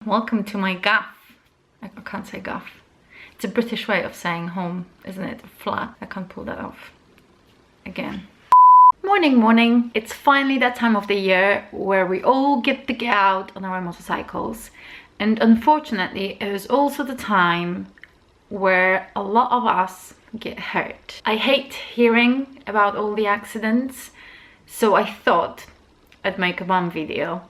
Welcome to my gaff. I can't say gaff. It's a British way of saying home, isn't it? Flat. I can't pull that off. Again. Morning. It's finally that time of the year where we all get to get out on our motorcycles. And unfortunately, it is also the time where a lot of us get hurt. I hate hearing about all the accidents, so I thought I'd make a mum video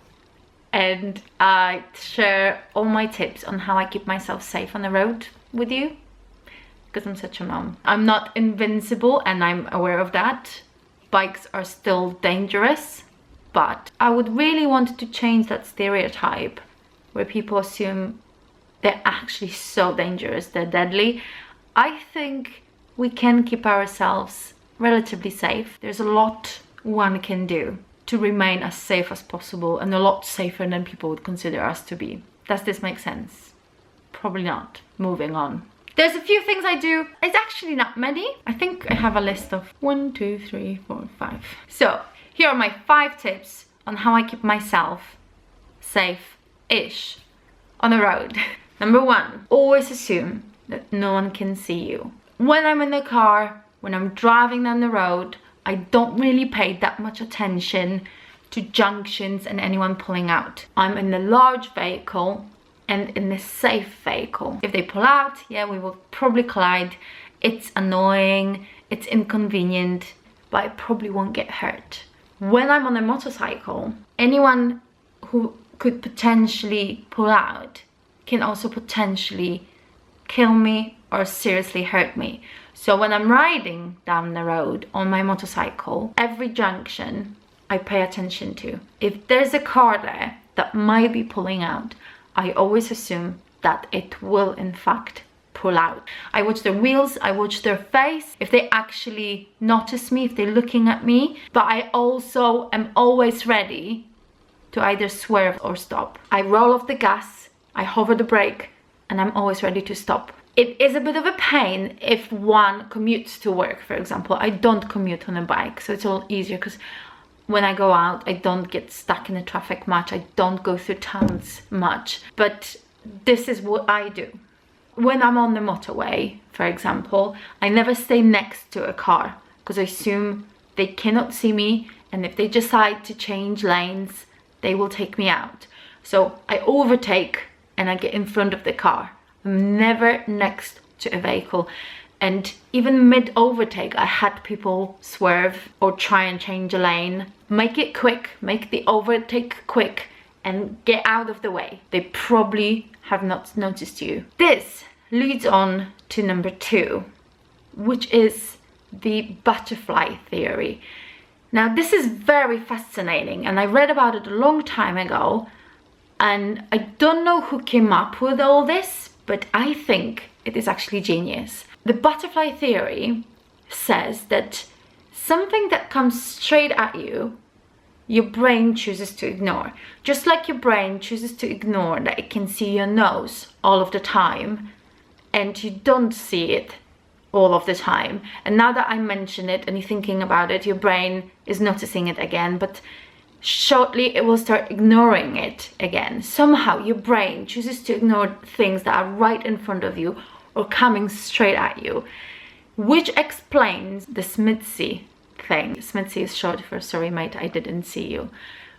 and I'd share all my tips on how I keep myself safe on the road with you, because I'm such a mum. I'm not invincible and I'm aware of that. Bikes are still dangerous, but I would really want to change that stereotype where people assume they're actually so dangerous, they're deadly. I think we can keep ourselves relatively safe. There's a lot one can do to remain as safe as possible, and a lot safer than people would consider us to be. Does this make sense? Probably not. Moving on. There's a few things I do. It's actually not many. I think I have a list of 1, 2, 3, 4, 5. So here are my 5 tips on how I keep myself safe-ish on the road. Number 1, always assume that no one can see you. When I'm in the car, when I'm driving down the road, I don't really pay that much attention to junctions and anyone pulling out. I'm in the large vehicle and in the safe vehicle. If they pull out, yeah, we will probably collide. It's annoying, it's inconvenient, but I probably won't get hurt. When I'm on a motorcycle, anyone who could potentially pull out can also potentially kill me or seriously hurt me. So when I'm riding down the road on my motorcycle, every junction I pay attention to. If there's a car there that might be pulling out, I always assume that it will in fact pull out. I watch their wheels, I watch their face, if they actually notice me, if they're looking at me, but I also am always ready to either swerve or stop. I roll off the gas, I hover the brake, and I'm always ready to stop. It is a bit of a pain if one commutes to work, for example. I don't commute on a bike, so it's a lot easier because when I go out, I don't get stuck in the traffic much. I don't go through towns much, but this is what I do. When I'm on the motorway, for example, I never stay next to a car because I assume they cannot see me, and if they decide to change lanes, they will take me out. So I overtake and I get in front of the car. I'm never next to a vehicle, and even mid-overtake I had people swerve or try and change a lane. Make it quick, make the overtake quick and get out of the way. They probably have not noticed you. This leads on to number 2, which is the butterfly theory. Now this is very fascinating and I read about it a long time ago, and I don't know who came up with all this, but I think it is actually genius. The butterfly theory says that something that comes straight at you, your brain chooses to ignore. Just like your brain chooses to ignore that it can see your nose all of the time, and you don't see it all of the time. And now that I mention it and you're thinking about it, your brain is noticing it again, but shortly it will start ignoring it again. Somehow your brain chooses to ignore things that are right in front of you or coming straight at you, which explains the Smithy thing. Smithy is short for sorry mate, I didn't see you,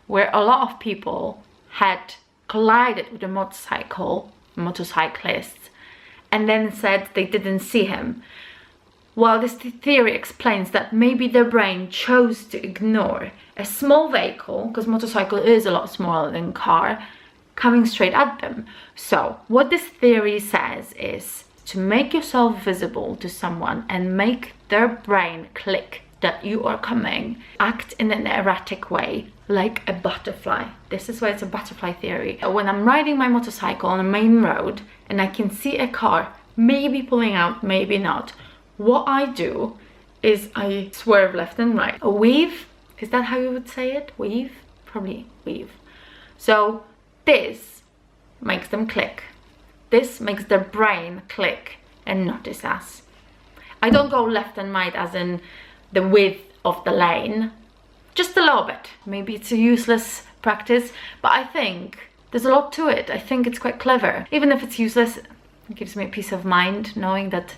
where a lot of people had collided with a motorcyclist and then said they didn't see him. Well, this theory explains that maybe their brain chose to ignore a small vehicle, because motorcycle is a lot smaller than car, coming straight at them. So what this theory says is to make yourself visible to someone and make their brain click that you are coming. Act in an erratic way, like a butterfly. This is why it's a butterfly theory. When I'm riding my motorcycle on a main road and I can see a car, maybe pulling out, maybe not, what I do is I swerve left and right. A weave, is that how you would say it? Weave? Probably weave. So this makes them click. This makes their brain click and notice us. I don't go left and right as in the width of the lane, just a little bit. Maybe it's a useless practice, but I think There's a lot to it. I think it's quite clever. Even if it's useless, it gives me peace of mind knowing that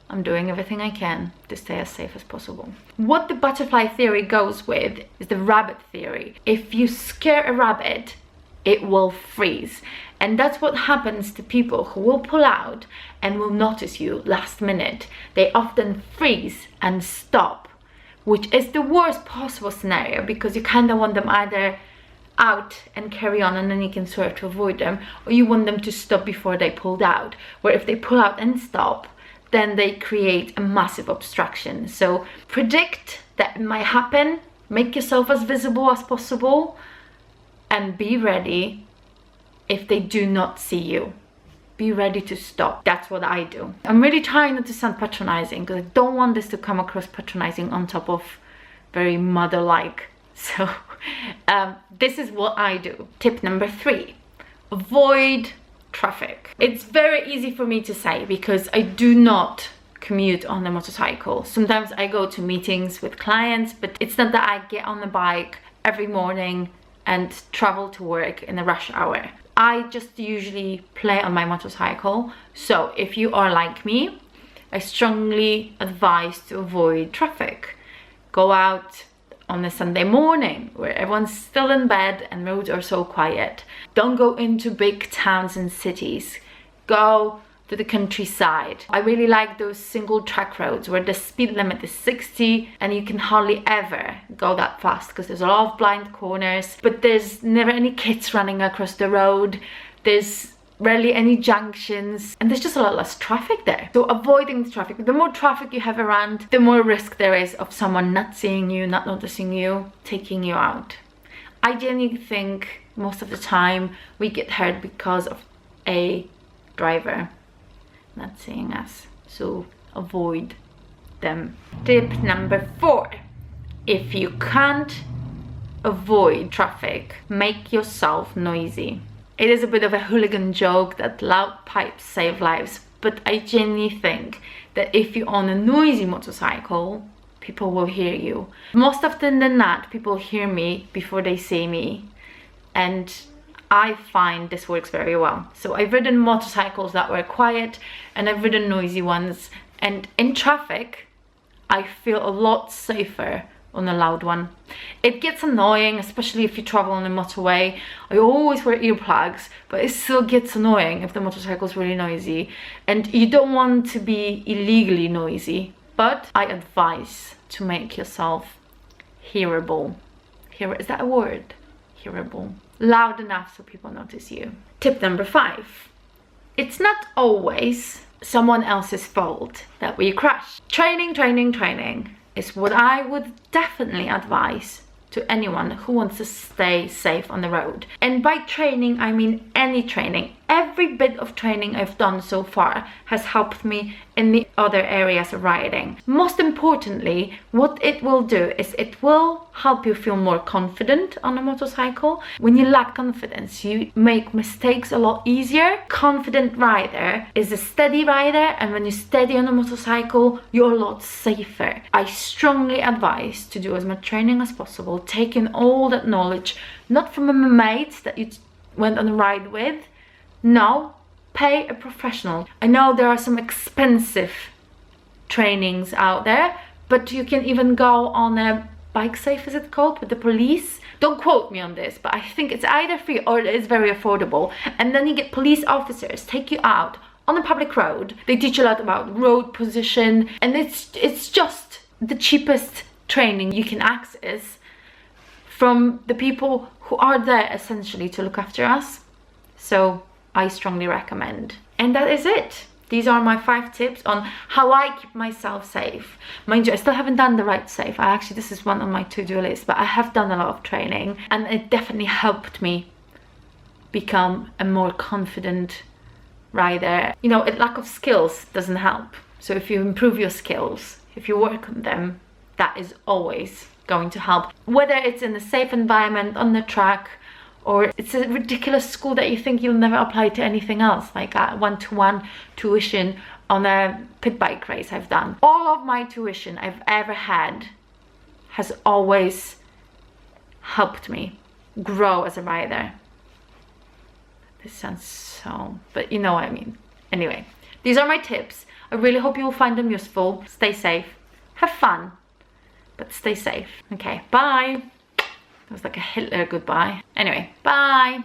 I'm doing everything I can to stay as safe as possible. What the butterfly theory goes with is the rabbit theory. If you scare a rabbit, it will freeze. And that's what happens to people who will pull out and will notice you last minute. They often freeze and stop, which is the worst possible scenario, because you kind of want them either out and carry on and then you can swerve to avoid them, or you want them to stop before they pulled out, where if they pull out and stop, then they create a massive obstruction. So predict that it might happen, make yourself as visible as possible, and be ready if they do not see you. Be ready to stop. That's what I do. I'm really trying not to sound patronizing, because I don't want this to come across patronizing on top of very mother-like. So this is what I do. Tip number 3, avoid traffic. It's very easy for me to say because I do not commute on a motorcycle. Sometimes I go to meetings with clients, but it's not that I get on the bike every morning and travel to work in the rush hour. I just usually play on my motorcycle. So if you are like me, I strongly advise to avoid traffic. Go out on a Sunday morning where everyone's still in bed and roads are so quiet. Don't go into big towns and cities. Go to the countryside. I really like those single track roads where the speed limit is 60 and you can hardly ever go that fast because there's a lot of blind corners, but there's never any kids running across the road. There's rarely any junctions, and there's just a lot less traffic there. So avoiding the traffic. The more traffic you have around, the more risk there is of someone not seeing you, not noticing you, taking you out. I genuinely think most of the time we get hurt because of a driver not seeing us. So avoid them. Tip number 4. If you can't avoid traffic, make yourself noisy. It is a bit of a hooligan joke that loud pipes save lives, but I genuinely think that if you're on a noisy motorcycle, people will hear you. Most often than not, people hear me before they see me, and I find this works very well. So I've ridden motorcycles that were quiet and I've ridden noisy ones, and in traffic, I feel a lot safer on a loud one. It gets annoying, especially if you travel on a motorway. I always wear earplugs, but it still gets annoying if the motorcycle is really noisy, and you don't want to be illegally noisy, but I advise to make yourself hearable. Is that a word? Hearable. Loud enough so people notice you. Tip number 5. It's not always someone else's fault that we crash. Training is what I would definitely advise to anyone who wants to stay safe on the road. And by training, I mean any training. Every bit of training I've done so far has helped me in the other areas of riding. Most importantly, what it will do is it will help you feel more confident on a motorcycle. When you lack confidence, you make mistakes a lot easier. Confident rider is a steady rider, and when you're steady on a motorcycle, you're a lot safer. I strongly advise to do as much training as possible, take in all that knowledge, not from a mate that you went on a ride with. No, pay a professional. I know there are some expensive trainings out there, but you can even go on a bike safe, is it called, with the police? Don't quote me on this, but I think it's either free or it is very affordable. And then you get police officers take you out on a public road. They teach you a lot about road position, and it's just the cheapest training you can access from the people who are there essentially to look after us. So I strongly recommend. And that is it. These are my 5 tips on how I keep myself safe. Mind you, I still haven't done the ride safe. This is one on my to-do list, but I have done a lot of training, and it definitely helped me become a more confident rider. You know, a lack of skills doesn't help. So if you improve your skills, if you work on them, that is always going to help. Whether it's in a safe environment, on the track, or it's a ridiculous school that you think you'll never apply to anything else, like a one-to-one tuition on a pit bike race I've done. All of my tuition I've ever had has always helped me grow as a rider. This sounds so, but you know what I mean. Anyway, these are my tips. I really hope you will find them useful. Stay safe, have fun, but stay safe. Okay, bye. That was like a Hitler goodbye. Anyway, bye.